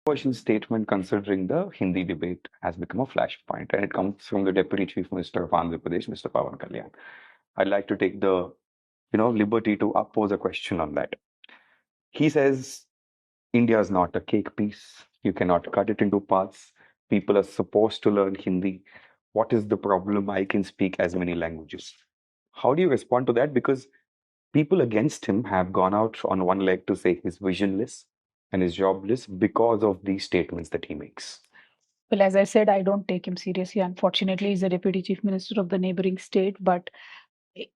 Version statement considering the Hindi debate has become a flashpoint, and it comes from the Deputy Chief Minister of Andhra Pradesh, Mr. Pawan Kalyan. I'd like to take the liberty to pose a question on that. He says India is not a cake piece. You cannot cut it into parts. People are supposed to learn Hindi. What is the problem? I can speak as many languages. How do you respond to that? Because people against him have gone out on one leg to say he's visionless and he's jobless because of these statements that he makes. Well, as I said, I don't take him seriously. Unfortunately, he's a deputy chief minister of the neighboring state, but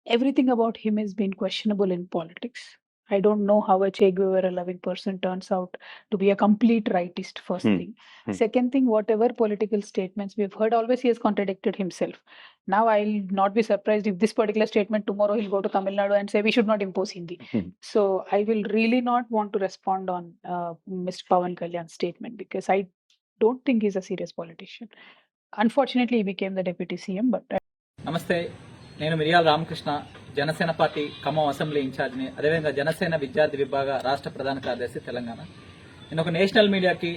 everything about him has been questionable in politics. I don't know how a Che Guevara loving person turns out to be a complete rightist, first thing. Second thing, whatever political statements we've heard, always he has contradicted himself. Now, I'll not be surprised if this particular statement tomorrow he'll go to Tamil Nadu and say we should not impose Hindi. So I will really not want to respond on Mr. Pawan Kalyan's statement because I don't think he's a serious politician. Unfortunately, he became the deputy CM, but నమస్తే, నేను మిరియాల Ramakrishna, Janasena party Khammam assembly ఇన్ఛార్జిని, అదేవిధంగా జనసేన విద్యార్థి విభాగ రాష్ట్ర ప్రధాన కార్యదర్శి తెలంగాణ. నేను ఒక నేషనల్ మీడియాకి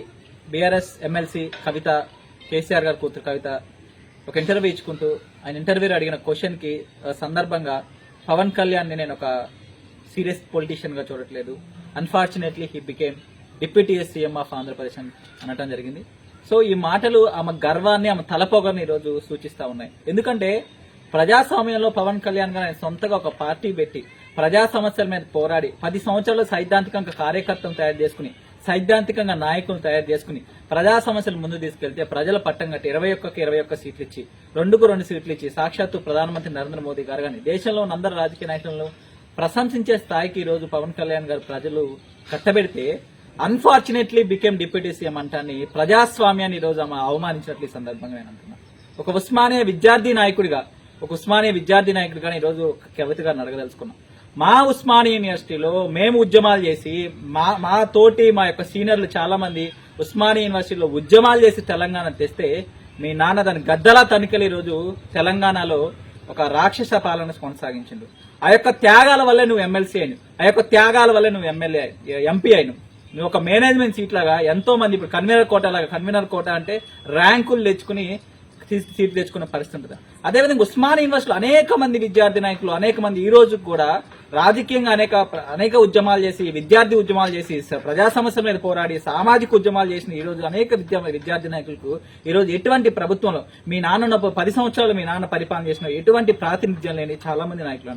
బీఆర్ఎస్ ఎమ్మెల్సీ కవిత, కేసీఆర్ గారి కూతురు కవిత ఒక ఇంటర్వ్యూ ఇచ్చుకుంటూ ఆయన ఇంటర్వ్యూలో అడిగిన క్వశ్చన్కి సందర్భంగా పవన్ కళ్యాణ్ని నేను ఒక సీరియస్ పొలిటీషియన్గా చూడట్లేదు, unfortunately he became deputy CM of Andhra Pradesh అని అనటం జరిగింది. సో ఈ మాటలు ఆమె గర్వాన్ని, ఆమె తలపోగని ఈరోజు సూచిస్తా ఉన్నాయి. ఎందుకంటే ప్రజాస్వామ్యంలో పవన్ కళ్యాణ్ గారు సొంతగా ఒక పార్టీ పెట్టి ప్రజా సమస్యల మీద పోరాడి 10 సంవత్సరాలు సైద్ధాంతికంగా కార్యకర్తలు తయారు చేసుకుని, సైద్ధాంతికంగా నాయకులను తయారు చేసుకుని ప్రజా సమస్యలు ముందు తీసుకెళ్తే ప్రజల పట్టం కట్టి 21 సీట్లు ఇచ్చి 2 సీట్లు ఇచ్చి సాక్షాత్తు ప్రధానమంత్రి నరేంద్ర మోదీ గారు కానీ దేశంలో ఉన్న అందరు రాజకీయ నాయకులను ప్రశంసించే స్థాయికి ఈ రోజు పవన్ కళ్యాణ్ గారు ప్రజలు కట్టబెడితే అన్ఫార్చునేట్లీ బికేమ్ డిప్యూటీ సీఎం అంటాన్ని ప్రజాస్వామ్యాన్ని ఈ రోజు ఆమె అవమానించినట్లు ఈ సందర్భంగా నేను అంటున్నా. ఒక ఉస్మానియా విద్యార్థి నాయకుడిగా ఈ రోజు కవిత గారిని అడగదలుచుకున్నాం. మా ఉస్మానియా యూనివర్సిటీలో మేము ఉద్యమాలు చేసి మా తోటి మా యొక్క సీనియర్లు చాలా మంది ఉస్మానియా యూనివర్సిటీలో ఉద్యమాలు చేసి తెలంగాణ తెస్తే మీ నాన్న దాని గద్దలా తనిఖీలు ఈ రోజు తెలంగాణలో ఒక రాక్షస పాలన కొనసాగించిండు. ఆ యొక్క త్యాగాల వల్లే నువ్వు ఎమ్మెల్సీ అయిను, ఆ యొక్క త్యాగాల వల్లే నువ్వు ఎంపీ అయిను. నువ్వు ఒక మేనేజ్మెంట్ సీట్ లాగా ఎంతో మంది ఇప్పుడు కన్వీనర్ కోట అంటే ర్యాంకులు తెచ్చుకుని సీట్లు తెచ్చుకునే పరిస్థితి ఉంటుంది. అదేవిధంగా ఉస్మానియా యూనివర్సిటీలో అనేక మంది విద్యార్థి నాయకులు, అనేక మంది ఈ రోజు కూడా రాజకీయంగా అనేక ఉద్యమాలు చేసి, విద్యార్థి ఉద్యమాలు చేసి, ప్రజా సమస్యల మీద పోరాడి, సామాజిక ఉద్యమాలు చేసిన ఈ రోజు అనేక విద్యార్థి నాయకులకు ఈ రోజు ఎటువంటి ప్రభుత్వంలో మీ నాన్న 10 సంవత్సరాలు మీ నాన్న పరిపాలన చేసిన ఎటువంటి ప్రాతినిధ్యం లేని చాలా మంది నాయకులు